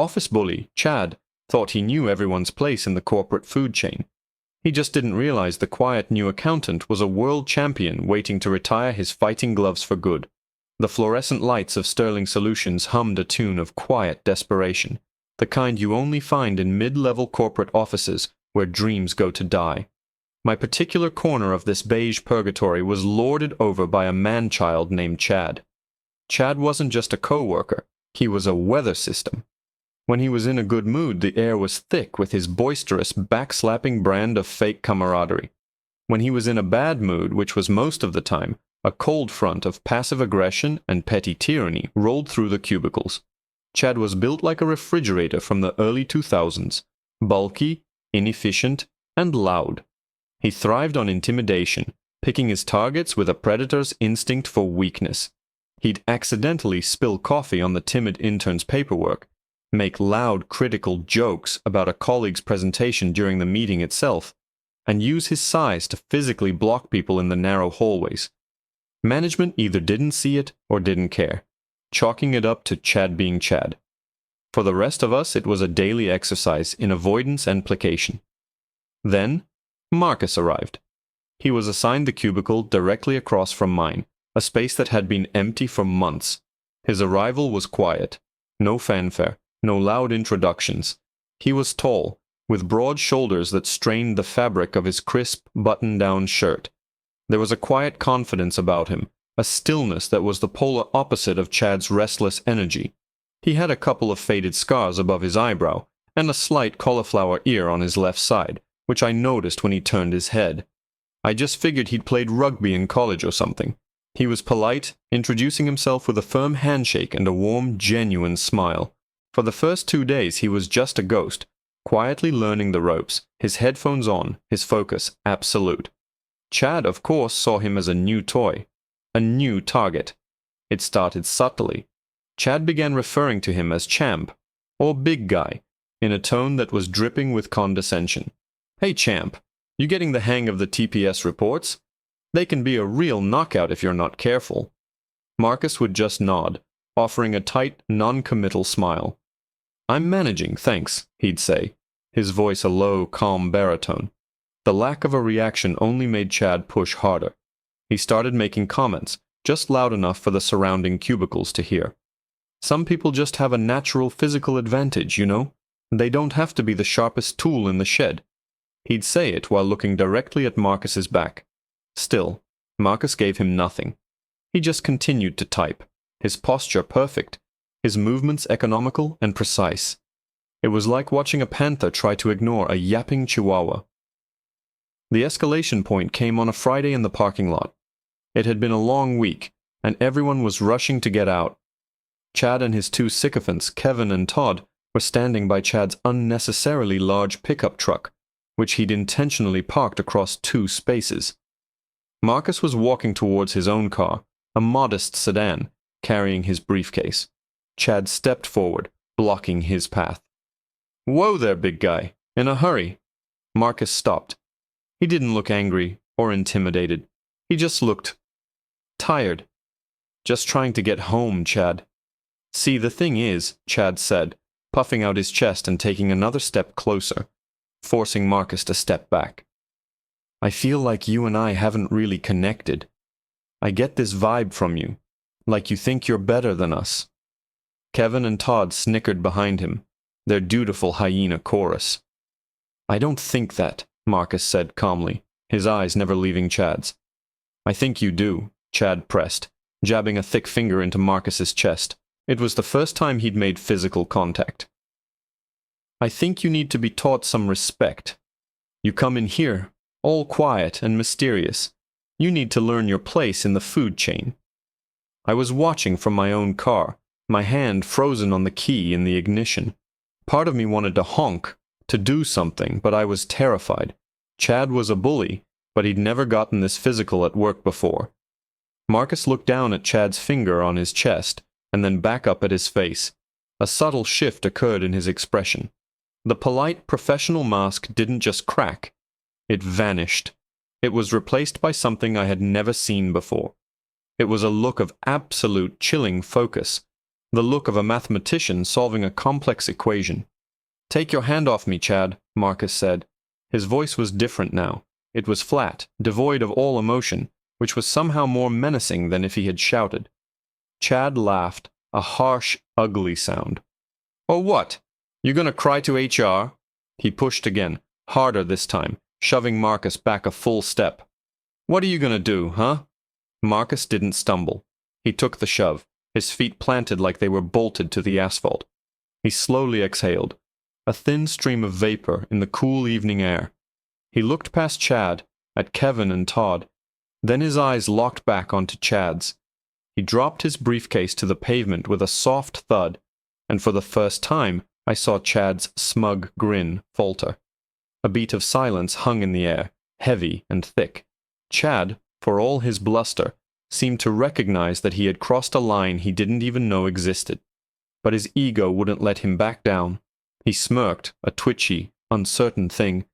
office bully, Chad, thought he knew everyone's place in the corporate food chain. He just didn't realize the quiet new accountant was a world champion waiting to retire his fighting gloves for good. The fluorescent lights of Sterling Solutions hummed a tune of quiet desperation, the kind you only find in mid-level corporate offices where dreams go to die. My particular corner of this beige purgatory was lorded over by a man-child named Chad. Chad wasn't just a co-worker, he was a weather system. When he was in a good mood, the air was thick with his boisterous, backslapping brand of fake camaraderie. When he was in a bad mood, which was most of the time, a cold front of passive aggression and petty tyranny rolled through the cubicles. Chad was built like a refrigerator from the early 2000s, bulky, inefficient, and loud. He thrived on intimidation, picking his targets with a predator's instinct for weakness. He'd accidentally spill coffee on the timid intern's paperwork, make loud, critical jokes about a colleague's presentation during the meeting itself, and use his size to physically block people in the narrow hallways. Management either didn't see it or didn't care, chalking it up to Chad being Chad. For the rest of us, it was a daily exercise in avoidance and placation. Then, Marcus arrived. He was assigned the cubicle directly across from mine, a space that had been empty for months. His arrival was quiet. No fanfare, no loud introductions. He was tall, with broad shoulders that strained the fabric of his crisp, button-down shirt. There was a quiet confidence about him, a stillness that was the polar opposite of Chad's restless energy. He had a couple of faded scars above his eyebrow, and a slight cauliflower ear on his left side, which I noticed when he turned his head. I just figured he'd played rugby in college or something. He was polite, introducing himself with a firm handshake and a warm, genuine smile. For the first 2 days he was just a ghost, quietly learning the ropes, his headphones on, his focus absolute. Chad, of course, saw him as a new toy, a new target. It started subtly. Chad began referring to him as Champ, or Big Guy, in a tone that was dripping with condescension. "Hey, Champ, you getting the hang of the TPS reports? They can be a real knockout if you're not careful." Marcus would just nod, offering a tight, non-committal smile. "I'm managing, thanks," he'd say, his voice a low, calm baritone. The lack of a reaction only made Chad push harder. He started making comments, just loud enough for the surrounding cubicles to hear. "Some people just have a natural physical advantage, you know. They don't have to be the sharpest tool in the shed." He'd say it while looking directly at Marcus's back. Still, Marcus gave him nothing. He just continued to type, his posture perfect, his movements economical and precise. It was like watching a panther try to ignore a yapping chihuahua. The escalation point came on a Friday in the parking lot. It had been a long week, and everyone was rushing to get out. Chad and his two sycophants, Kevin and Todd, were standing by Chad's unnecessarily large pickup truck, which he'd intentionally parked across 2 spaces. Marcus was walking towards his own car, a modest sedan, carrying his briefcase. Chad stepped forward, blocking his path. "Whoa there, big guy. In a hurry." Marcus stopped. He didn't look angry or intimidated. He just looked tired. "Just trying to get home, Chad." "See, the thing is," Chad said, puffing out his chest and taking another step closer, forcing Marcus to step back. "I feel like you and I haven't really connected. I get this vibe from you, like you think you're better than us." Kevin and Todd snickered behind him, their dutiful hyena chorus. "I don't think that," Marcus said calmly, his eyes never leaving Chad's. "I think you do," Chad pressed, jabbing a thick finger into Marcus's chest. It was the first time he'd made physical contact. "I think you need to be taught some respect. You come in here, all quiet and mysterious. You need to learn your place in the food chain." I was watching from my own car, my hand frozen on the key in the ignition. Part of me wanted to honk, to do something, but I was terrified. Chad was a bully, but he'd never gotten this physical at work before. Marcus looked down at Chad's finger on his chest, and then back up at his face. A subtle shift occurred in his expression. The polite, professional mask didn't just crack. It vanished. It was replaced by something I had never seen before. It was a look of absolute, chilling focus, the look of a mathematician solving a complex equation. "Take your hand off me, Chad," Marcus said. His voice was different now. It was flat, devoid of all emotion, which was somehow more menacing than if he had shouted. Chad laughed, a harsh, ugly sound. "Or what? You gonna cry to HR?" He pushed again, harder this time, shoving Marcus back a full step. "What are you gonna do, huh?" Marcus didn't stumble. He took the shove, his feet planted like they were bolted to the asphalt. He slowly exhaled, a thin stream of vapor in the cool evening air. He looked past Chad, at Kevin and Todd, then his eyes locked back onto Chad's. He dropped his briefcase to the pavement with a soft thud, and for the first time I saw Chad's smug grin falter. A beat of silence hung in the air, heavy and thick. Chad, for all his bluster, seemed to recognize that he had crossed a line he didn't even know existed. But his ego wouldn't let him back down. He smirked, a twitchy, uncertain thing,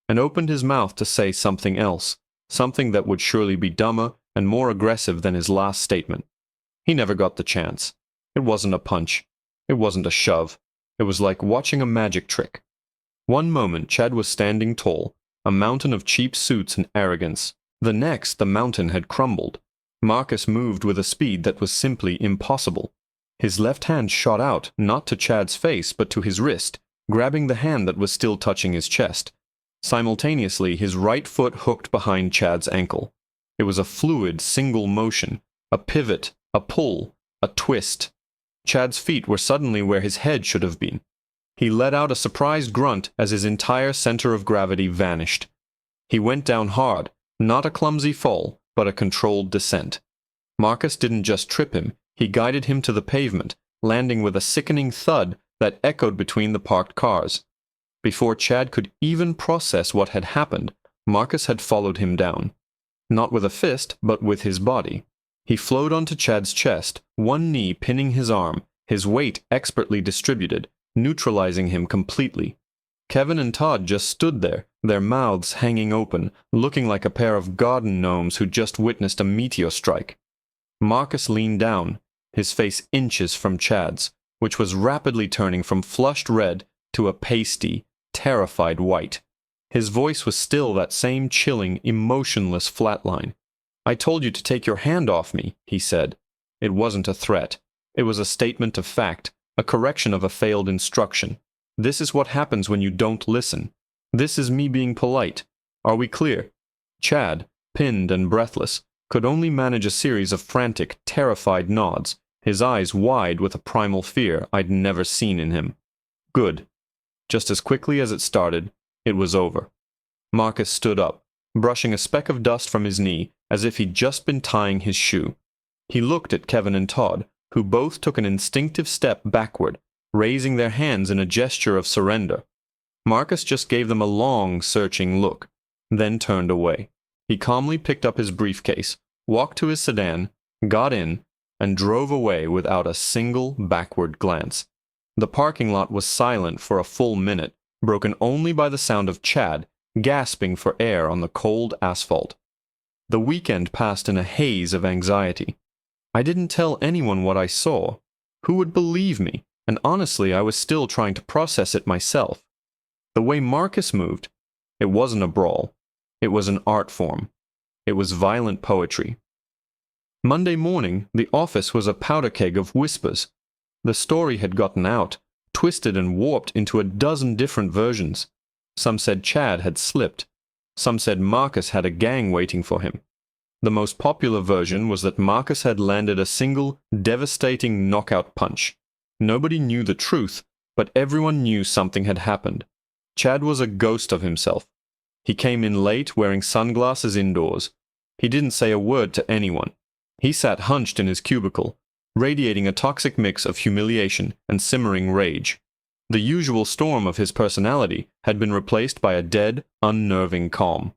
and opened his mouth to say something else, something that would surely be dumber and more aggressive than his last statement. He never got the chance. It wasn't a punch. It wasn't a shove. It was like watching a magic trick. One moment Chad was standing tall, a mountain of cheap suits and arrogance. The next, the mountain had crumbled. Marcus moved with a speed that was simply impossible. His left hand shot out, not to Chad's face, but to his wrist, grabbing the hand that was still touching his chest. Simultaneously, his right foot hooked behind Chad's ankle. It was a fluid, single motion, a pivot, a pull, a twist. Chad's feet were suddenly where his head should have been. He let out a surprised grunt as his entire center of gravity vanished. He went down hard, not a clumsy fall, but a controlled descent. Marcus didn't just trip him, he guided him to the pavement, landing with a sickening thud that echoed between the parked cars. Before Chad could even process what had happened, Marcus had followed him down. Not with a fist, but with his body. He flowed onto Chad's chest, one knee pinning his arm, his weight expertly distributed, neutralizing him completely. Kevin and Todd just stood there, their mouths hanging open, looking like a pair of garden gnomes who'd just witnessed a meteor strike. Marcus leaned down, his face inches from Chad's, which was rapidly turning from flushed red to a pasty, terrified white. His voice was still that same chilling, emotionless flatline. "I told you to take your hand off me," he said. It wasn't a threat. It was a statement of fact, a correction of a failed instruction. This is what happens when you don't listen. This is me being polite. Are we clear? Chad, pinned and breathless, could only manage a series of frantic, terrified nods, his eyes wide with a primal fear I'd never seen in him. Good. Just as quickly as it started, it was over. Marcus stood up, brushing a speck of dust from his knee as if he'd just been tying his shoe. He looked at Kevin and Todd, who both took an instinctive step backward, raising their hands in a gesture of surrender. Marcus just gave them a long, searching look, then turned away. He calmly picked up his briefcase, walked to his sedan, got in, and drove away without a single backward glance. The parking lot was silent for a full minute, broken only by the sound of Chad gasping for air on the cold asphalt. The weekend passed in a haze of anxiety. I didn't tell anyone what I saw. Who would believe me? And honestly, I was still trying to process it myself. The way Marcus moved, it wasn't a brawl. It was an art form. It was violent poetry. Monday morning, the office was a powder keg of whispers. The story had gotten out, twisted and warped into a dozen different versions. Some said Chad had slipped. Some said Marcus had a gang waiting for him. The most popular version was that Marcus had landed a single, devastating knockout punch. Nobody knew the truth, but everyone knew something had happened. Chad was a ghost of himself. He came in late wearing sunglasses indoors. He didn't say a word to anyone. He sat hunched in his cubicle, radiating a toxic mix of humiliation and simmering rage. The usual storm of his personality had been replaced by a dead, unnerving calm.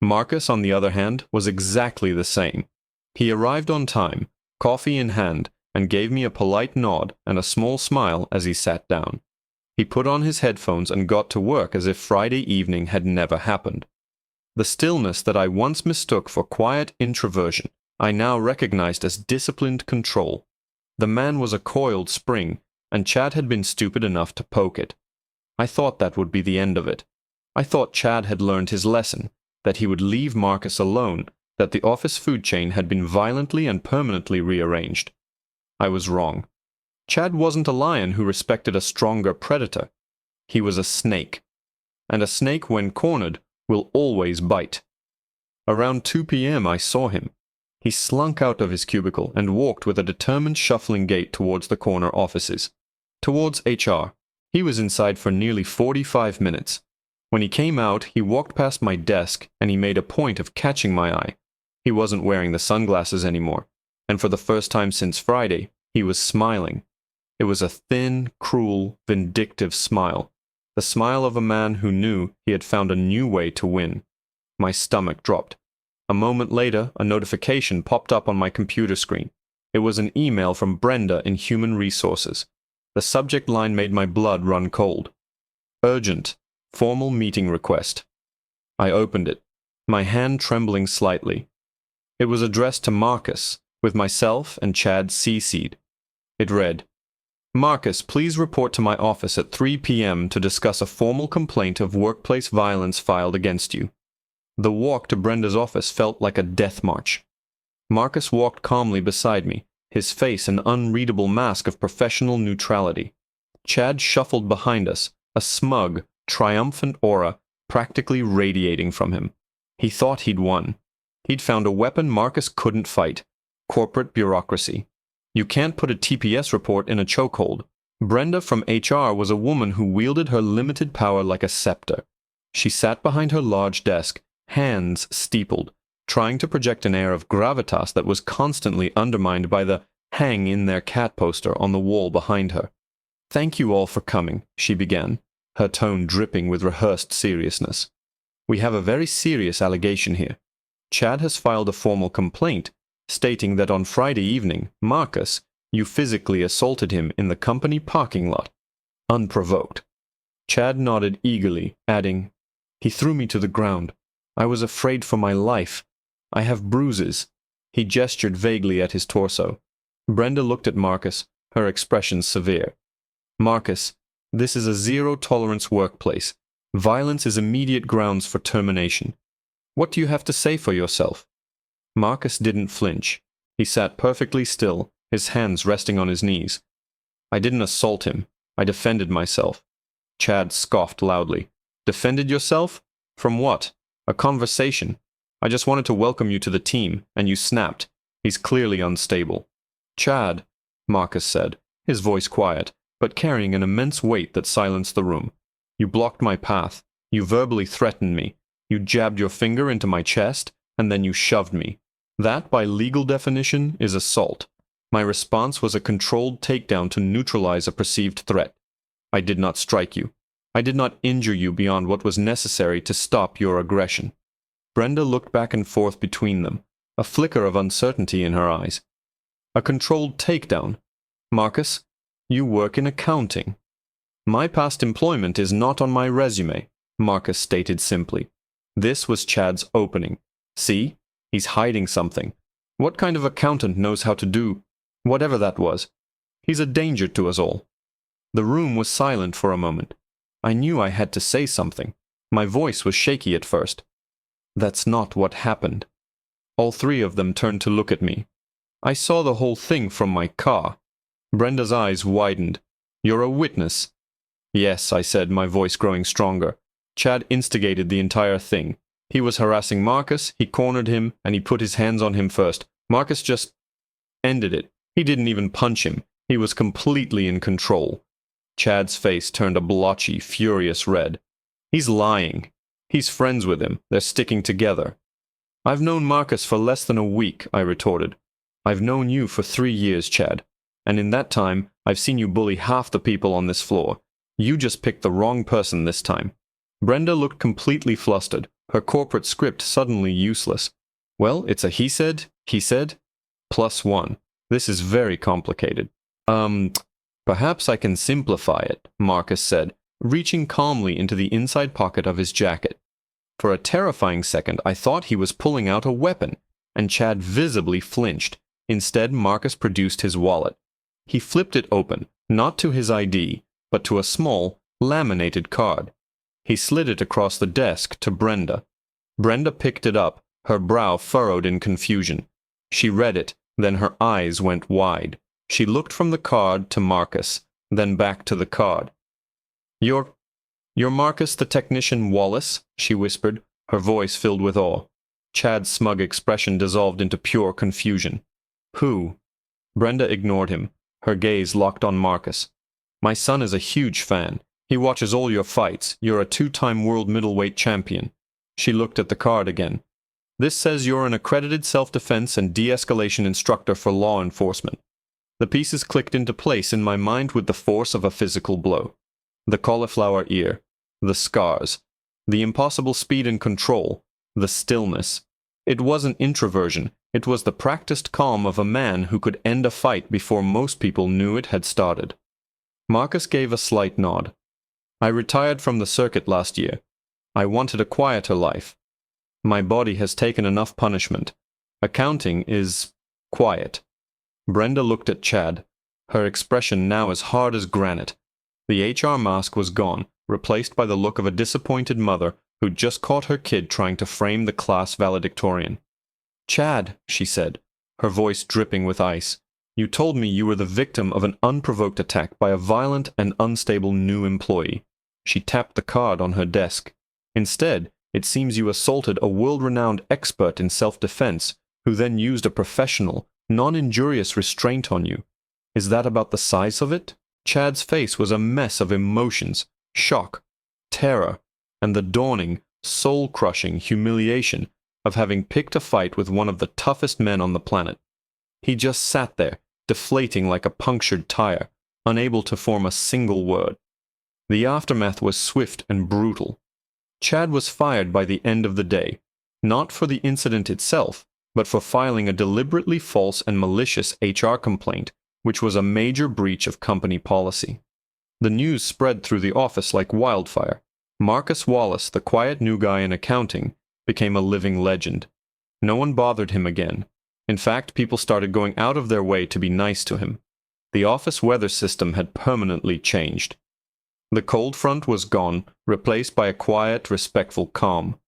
Marcus, on the other hand, was exactly the same. He arrived on time, coffee in hand, and gave me a polite nod and a small smile as he sat down. He put on his headphones and got to work as if Friday evening had never happened. The stillness that I once mistook for quiet introversion, I now recognized as disciplined control. The man was a coiled spring, and Chad had been stupid enough to poke it. I thought that would be the end of it. I thought Chad had learned his lesson, that he would leave Marcus alone, that the office food chain had been violently and permanently rearranged. I was wrong. Chad wasn't a lion who respected a stronger predator. He was a snake. And a snake, when cornered, will always bite. Around 2 p.m. I saw him. He slunk out of his cubicle and walked with a determined shuffling gait towards the corner offices. Towards HR. He was inside for nearly 45 minutes. When he came out, he walked past my desk and he made a point of catching my eye. He wasn't wearing the sunglasses anymore, and for the first time since Friday, he was smiling. It was a thin, cruel, vindictive smile. The smile of a man who knew he had found a new way to win. My stomach dropped. A moment later, a notification popped up on my computer screen. It was an email from Brenda in Human Resources. The subject line made my blood run cold. Urgent. Formal meeting request. I opened it, my hand trembling slightly. It was addressed to Marcus, with myself and Chad CC'd. It read, Marcus, please report to my office at 3 p.m. to discuss a formal complaint of workplace violence filed against you. The walk to Brenda's office felt like a death march. Marcus walked calmly beside me, his face an unreadable mask of professional neutrality. Chad shuffled behind us, a smug, triumphant aura practically radiating from him. He thought he'd won. He'd found a weapon Marcus couldn't fight. Corporate bureaucracy. You can't put a TPS report in a chokehold. Brenda from HR was a woman who wielded her limited power like a scepter. She sat behind her large desk, hands steepled, trying to project an air of gravitas that was constantly undermined by the "hang in there" cat poster on the wall behind her. Thank you all for coming, she began, her tone dripping with rehearsed seriousness. We have a very serious allegation here. Chad has filed a formal complaint, stating that on Friday evening, Marcus, you physically assaulted him in the company parking lot, unprovoked. Chad nodded eagerly, adding, He threw me to the ground. I was afraid for my life. I have bruises. He gestured vaguely at his torso. Brenda looked at Marcus, her expression severe. Marcus, this is a zero-tolerance workplace. Violence is immediate grounds for termination. What do you have to say for yourself? Marcus didn't flinch. He sat perfectly still, his hands resting on his knees. I didn't assault him. I defended myself. Chad scoffed loudly. Defended yourself? From what? A conversation. I just wanted to welcome you to the team, and you snapped. He's clearly unstable. Chad, Marcus said, his voice quiet, but carrying an immense weight that silenced the room. You blocked my path. You verbally threatened me. You jabbed your finger into my chest, and then you shoved me. That, by legal definition, is assault. My response was a controlled takedown to neutralize a perceived threat. I did not strike you. I did not injure you beyond what was necessary to stop your aggression. Brenda looked back and forth between them, a flicker of uncertainty in her eyes. A controlled takedown? Marcus, you work in accounting. My past employment is not on my resume, Marcus stated simply. This was Chad's opening. See? He's hiding something. What kind of accountant knows how to do whatever that was? He's a danger to us all. The room was silent for a moment. I knew I had to say something. My voice was shaky at first. That's not what happened. All three of them turned to look at me. I saw the whole thing from my car. Brenda's eyes widened. You're a witness. Yes, I said, my voice growing stronger. Chad instigated the entire thing. He was harassing Marcus, he cornered him, and he put his hands on him first. Marcus just ended it. He didn't even punch him. He was completely in control. Chad's face turned a blotchy, furious red. He's lying. He's friends with him. They're sticking together. I've known Marcus for less than a week, I retorted. I've known you for 3 years, Chad. And in that time, I've seen you bully half the people on this floor. You just picked the wrong person this time. Brenda looked completely flustered, her corporate script suddenly useless. Well, it's a he said, +1. This is very complicated. Perhaps I can simplify it, Marcus said, reaching calmly into the inside pocket of his jacket. For a terrifying second, I thought he was pulling out a weapon, and Chad visibly flinched. Instead, Marcus produced his wallet. He flipped it open, not to his ID, but to a small, laminated card. He slid it across the desk to Brenda. Brenda picked it up, her brow furrowed in confusion. She read it, then her eyes went wide. She looked from the card to Marcus, then back to the card. You're Marcus the technician Wallace?" she whispered, her voice filled with awe. Chad's smug expression dissolved into pure confusion. "Who?" Brenda ignored him, her gaze locked on Marcus. "My son is a huge fan. He watches all your fights. You're a 2-time world middleweight champion." She looked at the card again. "This says you're an accredited self-defense and de-escalation instructor for law enforcement." The pieces clicked into place in my mind with the force of a physical blow. The cauliflower ear, the scars, the impossible speed and control, the stillness. It wasn't introversion, it was the practiced calm of a man who could end a fight before most people knew it had started. Marcus gave a slight nod. "I retired from the circuit last year. I wanted a quieter life. My body has taken enough punishment. Accounting is quiet." Brenda looked at Chad, her expression now as hard as granite. The HR mask was gone, replaced by the look of a disappointed mother who'd just caught her kid trying to frame the class valedictorian. "Chad," she said, her voice dripping with ice, "you told me you were the victim of an unprovoked attack by a violent and unstable new employee." She tapped the card on her desk. "Instead, it seems you assaulted a world-renowned expert in self-defense, who then used a professional, non-injurious restraint on you. Is that about the size of it?" Chad's face was a mess of emotions, shock, terror, and the dawning, soul-crushing humiliation of having picked a fight with one of the toughest men on the planet. He just sat there, deflating like a punctured tire, unable to form a single word. The aftermath was swift and brutal. Chad was fired by the end of the day, not for the incident itself, but for filing a deliberately false and malicious HR complaint, which was a major breach of company policy. The news spread through the office like wildfire. Marcus Wallace, the quiet new guy in accounting, became a living legend. No one bothered him again. In fact, people started going out of their way to be nice to him. The office weather system had permanently changed. The cold front was gone, replaced by a quiet, respectful calm.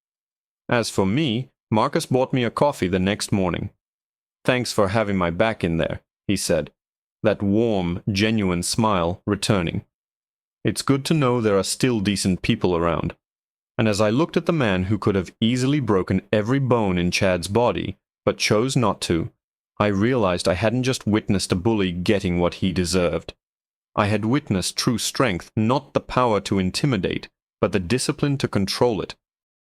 As for me, Marcus bought me a coffee the next morning. "Thanks for having my back in there," he said, that warm, genuine smile returning. "It's good to know there are still decent people around." And as I looked at the man who could have easily broken every bone in Chad's body, but chose not to, I realized I hadn't just witnessed a bully getting what he deserved. I had witnessed true strength, not the power to intimidate, but the discipline to control it.